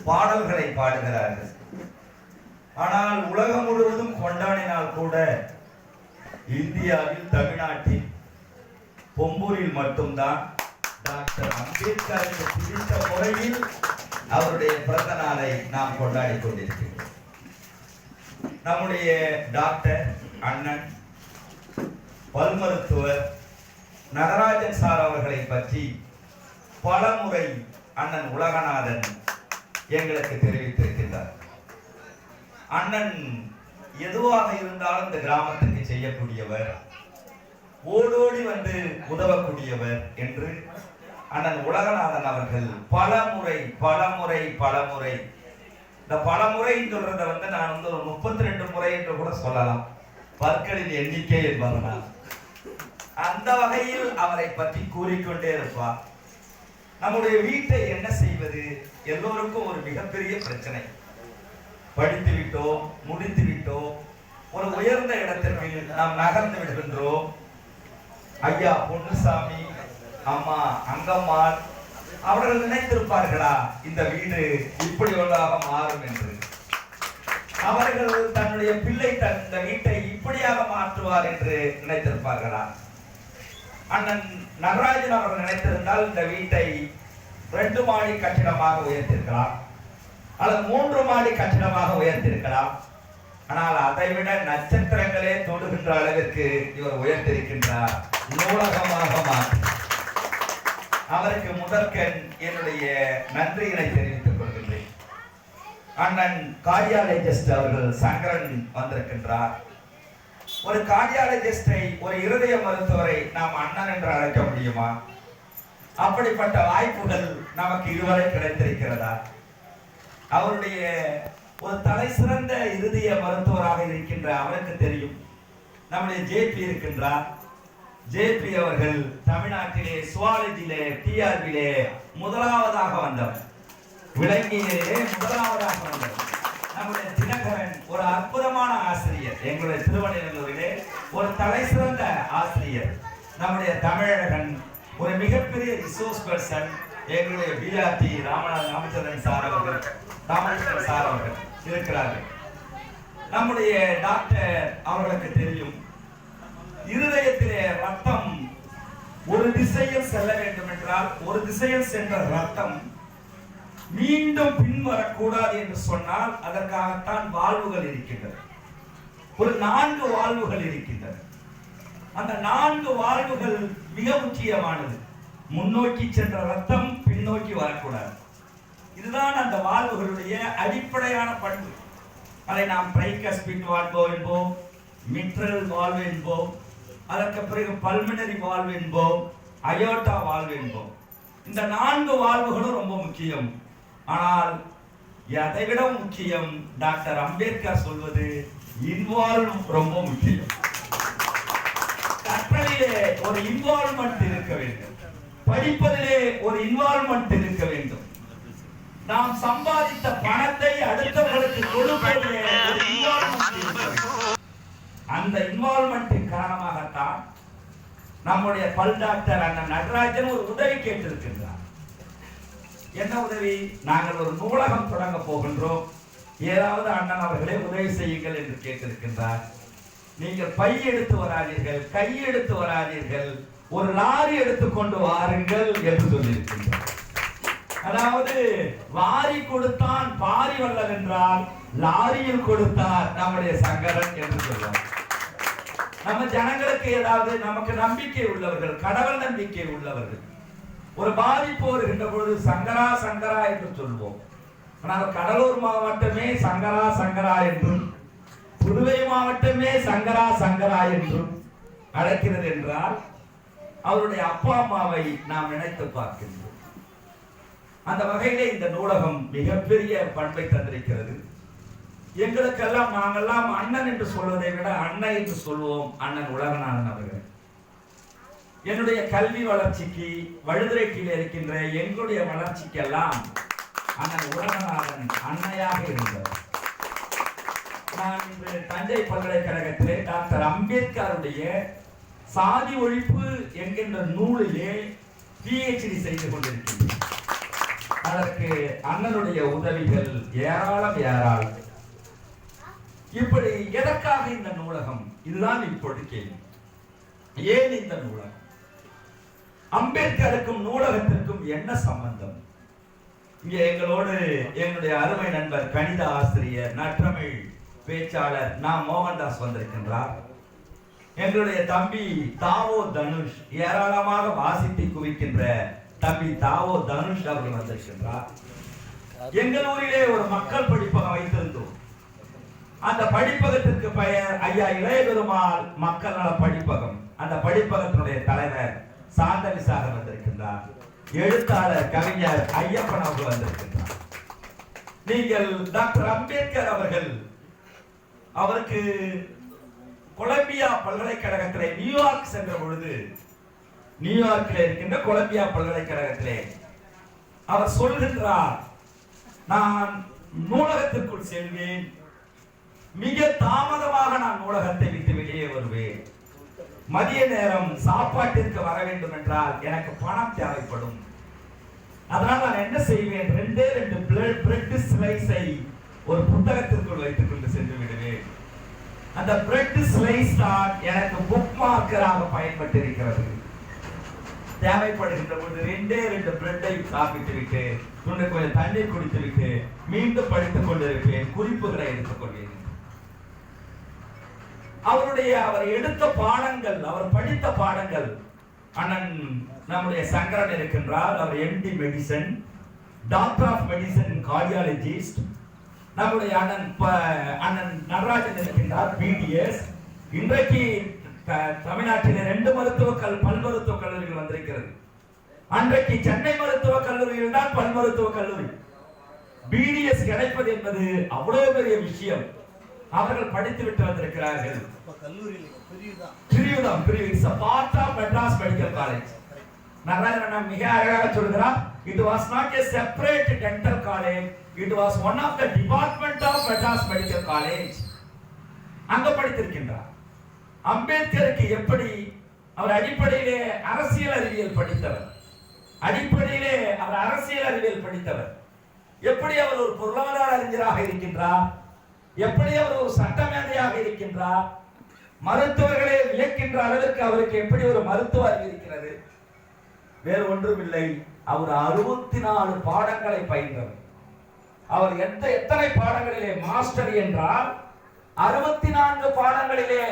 பாடல்களை பாடுகிறார்கள். ஆனால் உலகம் முழுவதும் கொண்டாடினால் கூட இந்தியாவில் தமிழ்நாட்டில் பொம்பூரில் மட்டும்தான் டாக்டர் அம்பேத்கருக்கு பிடித்த முறையில் அவருடைய பிறந்த நாளை நாம் கொண்டாடி கொண்டிருக்கிறோம். நம்முடைய டாக்டர் அண்ணன் பல் மருத்துவர் நடராஜன் சார் அவர்களை பற்றி பல முறை அண்ணன் உலகநாதன் எங்களுக்கு தெரிவித்திருக்கின்றார். அண்ணன் எதுவாக இருந்தாலும் இந்த கிராமத்துக்கு செய்யக்கூடியவர், ஓடோடி வந்து உதவக்கூடியவர் என்று அண்ணன் உலகநாதன் அவர்கள் பலமுறை இந்த பலமுறை சொல்றத நான் ஒரு 32 முறை என்று கூட சொல்லலாம். பற்களின் எண்ணிக்கை என்பதனால் அந்த வகையில் அவரை பற்றி கூறிக்கொண்டே இருப்பார். நம்முடைய வீட்டை என்ன செய்வது? எல்லோருக்கும் ஒரு மிகப்பெரிய பிரச்சனை. படித்து விட்டோம், முடித்து விட்டோம், ஒரு உயர்ந்த இடத்திற்கு நாம் நகர்ந்து விடுகின்றோம். ஐயா பொன்னுசாமி, அம்மா அங்கம்மாள் அவர்கள் நினைத்திருப்பார்களா இந்த வீடு இப்படி ஒன்றாக மாறும் என்று? அவர்கள் தன்னுடைய பிள்ளை இந்த வீட்டை இப்படியாக மாற்றுவார் என்று நினைத்திருப்பார்களா? அண்ணன் நடராஜன் அவர்கள் நினைத்திருந்தால் இந்த வீட்டை 2 மாடி கட்டிடமாக உயர்த்திருக்கலாம், அல்லது 3 மாடி கட்டிடமாக உயர்த்திருக்கலாம். ஆனால் அதைவிட நட்சத்திரங்களே தொடுகின்ற அளவிற்கு இவர் உயர்த்திருக்கின்றார். நூலகமாக மாற்றி அவருக்கு முதற்கண் என்னுடைய நன்றிகளை தெரிவித்துக் கொள்கின்றேன். அண்ணன் கார்டியாலஜிஸ்ட் அவர்கள் சங்கரன் வந்திருக்கின்றார். ஒரு கார்டியாலஜிஸ்டை, ஒரு இருதய மருத்துவரை நாம் அண்ணன் என்று அழைக்க முடியுமா? அப்படிப்பட்ட வாய்ப்புகள் நமக்கு இதுவரை கிடைத்திருக்கிறதா? அவருடைய ஒரு தலை சிறந்த இருதய மருத்துவராக இருக்கின்ற அவருக்கு தெரியும். நம்முடைய ஜேபி இருக்கின்றார். ஜேபி அவர்கள் தமிழ்நாட்டிலே சுவாலஜியிலே டிஆர்பியிலே முதலாவதாக வந்தவர், விலங்கியலே முதலாவதாக வந்தவர். நம்முடைய தினகரன் ஒரு அற்புதமான ஆசிரியர், எங்களுடைய திருவண்ணூரிலே ஒரு தலை சிறந்த ஆசிரியர். நம்முடைய தமிழகன் ஒரு மிகப்பெரிய ரிசோர்ஸ் பர்சன், எங்களுடைய பிஆர்டி ராமச்சந்திரன் சார் அவர்கள் இருக்கிறார்கள். நம்முடைய டாக்டர் அவர்களுக்கு தெரியும், இருதயத்திலே ரத்தம் ஒரு திசையில் செல்ல வேண்டும் என்றால், ஒரு திசையில் சென்ற ரத்தம் மீண்டும் பின்வரக்கூடாது என்று சொன்னால் அதற்காகத்தான் வால்வுகள் இருக்கின்றன. ஒரு 4 வால்வுகள் இருக்கின்றன. அந்த 4 வால்வுகள் மிக முக்கியமானது. முன்னோக்கி சென்ற ரத்தம் பின்னோக்கி வரக்கூடாது. இதுதான் அந்த வால்வுகளுடைய அடிப்படையான பண்பு. அதை நாம் ட்ரைகஸ்பிட் வால்வு என்போம், மிட்ரல் வால்வு என்போம், அதற்கு பிறகு பல்மனரி வால்வு என்போம், அயோட்டா வால்வு என்போம். இந்த 4 வால்வுகளும் ரொம்ப முக்கியம். ஆனால் அதைவிட முக்கியம் டாக்டர் அம்பேத்கர் சொல்வது இன்வால்வ் ரொம்ப முக்கியம். கற்றலிலே ஒரு இன்வால்வ்மெண்ட் இருக்க வேண்டும், படிப்பதிலே ஒரு இன்வால்வ்மெண்ட் இருக்க வேண்டும், நாம் சம்பாதித்த பணத்தை அடுத்தவர்களுக்கு கொடுப்பதிலே ஒரு இன்வால்வ்மெண்ட் இருக்க வேண்டும். அந்த இன்வால்வ்மெண்டின் காரணமாகத்தான் நம்முடைய பல் டாக்டர் அண்ணன் நடராஜன் ஒரு உதவி கேட்டிருக்கின்றார். என்ன உதவி? நாங்கள் ஒரு நூலகம் தொடங்க போகின்றோம், ஏதாவது அண்ணன் அவர்களே உதவி செய்யுங்கள் என்று கேட்டிருக்கின்றார். நீங்கள் பை எடுத்து வராதீர்கள், கை எடுத்து வராதீர்கள், ஒரு லாரி எடுத்துக்கொண்டு வாருங்கள் என்று சொல்லியிருக்கின்றார். அதாவது வாரி கொடுத்தான் பாரி வல்லல் என்றால் லாரியில் கொடுத்தார் நம்முடைய சங்கரன் என்று சொல்வார். நம்ம ஜனங்களுக்கு ஏதாவது, நமக்கு நம்பிக்கை உள்ளவர்கள், கடவுள் நம்பிக்கை உள்ளவர்கள், ஒரு பாதிப்பு வருகின்ற பொழுது சங்கரா சங்கரா என்று சொல்வோம். ஆனால் கடலூர் மாவட்டமே சங்கரா சங்கரா என்றும், புதுவை மாவட்டமே சங்கரா சங்கரா என்றும் அழைக்கிறது என்றால் அவருடைய அப்பா அம்மாவை நாம் நினைத்து பார்க்கின்றோம். அந்த வகையிலே இந்த நூலகம் மிகப்பெரிய பண்பை தந்திருக்கிறது. எங்களுக்கெல்லாம் நாங்கெல்லாம் அண்ணன் என்று சொல்வதை விட அண்ணன் என்று சொல்வோம் அண்ணன் உலகநாதன் அவர்கள். என்னுடைய கல்வி வளர்ச்சிக்கு, வழுதுரைக்கில் இருக்கின்ற எங்களுடைய வளர்ச்சிக்கெல்லாம் அண்ணன் உலகநாதன் அன்னையாக இருந்தார். நான் இன்று தஞ்சை பல்கலைக்கழகத்திலே டாக்டர் அம்பேத்கருடைய சாதி ஒழிப்பு என்கின்ற நூலிலே PhD செய்து கொண்டிருக்கின்றேன். அதற்கு அண்ணனுடைய உதவிகள் ஏராளம் ஏராளம். இப்படி எதற்காக இந்த நூலகம்? இதுதான் இப்பொழுது கேள்வி. ஏன் இந்த நூலகம்? அம்பேத்கருக்கும் நூலகத்திற்கும் என்ன சம்பந்தம்? இங்கே எங்களோடு என்னுடைய அருமை நண்பர் கணித ஆசிரியர் நற்றமிழ் பேச்சாளர் நான் மோகன்தாஸ் வந்திருக்கின்றார். எங்களுடைய தம்பி தாவோ தனுஷ், ஏராளமாக வாசித்து குவிக்கின்ற தம்பி தாவோ தனுஷ் அவர்கள் வந்திருக்கின்றார். எங்கள் ஊரிலே ஒரு மக்கள் படிப்பகம் வைத்திருந்தோம். அந்த படிப்பகத்திற்கு பெயர் ஐயா இளைய பெருமாள் மக்கள் நல படிப்பகம். அந்த படிப்பகத்தினுடைய தலைவர் சாந்தவிசாகர் வந்திருக்கின்றார். எழுத்தாளர் கவிஞர் ஐயப்பன் அவர்கள் வந்திருக்கின்றார். நீங்கள் டாக்டர் அம்பேத்கர் அவர்கள் அவருக்கு கொலம்பியா பல்கலைக்கழகத்திலே நியூயார்க் சென்ற பொழுது, நியூயார்க்கில் இருக்கின்ற கொலம்பியா பல்கலைக்கழகத்திலே அவர் சொல்கின்றார், நான் நூலகத்திற்குள் செல்வேன், மிக தாமதமாக நான் நூலகத்தை விட்டு வெளியே வருவேன், மதிய நேரம் சாப்பாட்டிற்கு வர வேண்டும் என்றால் எனக்கு பணம் தேவைப்படும், அதனால் நான் என்ன செய்வேன், 2 பிரெட் ஸ்லைஸை ஒரு புத்தகத்திற்குள் வைத்துக் கொண்டு சென்று விடுவேன். அந்த பிரெட் ஸ்லைஸ் தான் எனக்கு புக் மார்க்கராக பயன்பட்டு இருக்கிறது. தேவைப்படுகின்ற போது 2 பிரெட்டை சாப்பிட்டு விட்டு கொஞ்சம் தண்ணீர் குடித்து விட்டு மீண்டும் படித்துக் கொண்டிருப்பேன், குறிப்புகளை எடுத்துக் கொள்வேன். அவர் எடுத்த பாடங்கள், அவர் படித்த பாடங்கள், அண்ணன் நம்முடைய சங்கரன் இருக்கின்றார், அவர் MD medicine, doctor of medicine cardiologist. நம்முடைய அண்ணன் நடராஜன் இருக்கின்றார், BDS. இன்றைக்கு தமிழ்நாட்டில் 2 பல் மருத்துவக் கல்லூரிகள் வந்திருக்கிறது. அன்றைக்கு சென்னை மருத்துவக் கல்லூரியில் தான் பல் மருத்துவக் கல்லூரி. BDS கிடைப்பது என்பது அவ்வளவு பெரிய விஷயம். அவர்கள் படித்து விட்டு வந்திருக்கிறார்கள். Madras medical college. நடராஜன் மிக அழகாக சொல்கிறார், it was not a separate dental college, it was one of the department of Madras Medical College. அங்க படித்திருக்கின்றார். அம்பேத்கருக்கு எப்படி அவர் அடிப்படையிலே அரசியல் அறிவியல் படித்தவர், அடிப்படையிலே அவர் அரசியல் அறிவியல் படித்தவர், எப்படி அவர் ஒரு பொருளாதார அறிஞராக இருக்கின்றார், எப்படி அவர் ஒரு சட்டமேதையாக இருக்கின்றார், மருத்துவர்களை வியக்கின்ற அளவிற்கு அவருக்கு எப்படி ஒரு மருத்துவ அறிவு இருக்கிறது. வேறு ஒன்றுமில்லை, அவர் 64 பாடங்களை பயின்றவர். அவர் எத்தனை பாடங்களிலே மாஸ்டர் என்றால் 64 பாடங்களிலே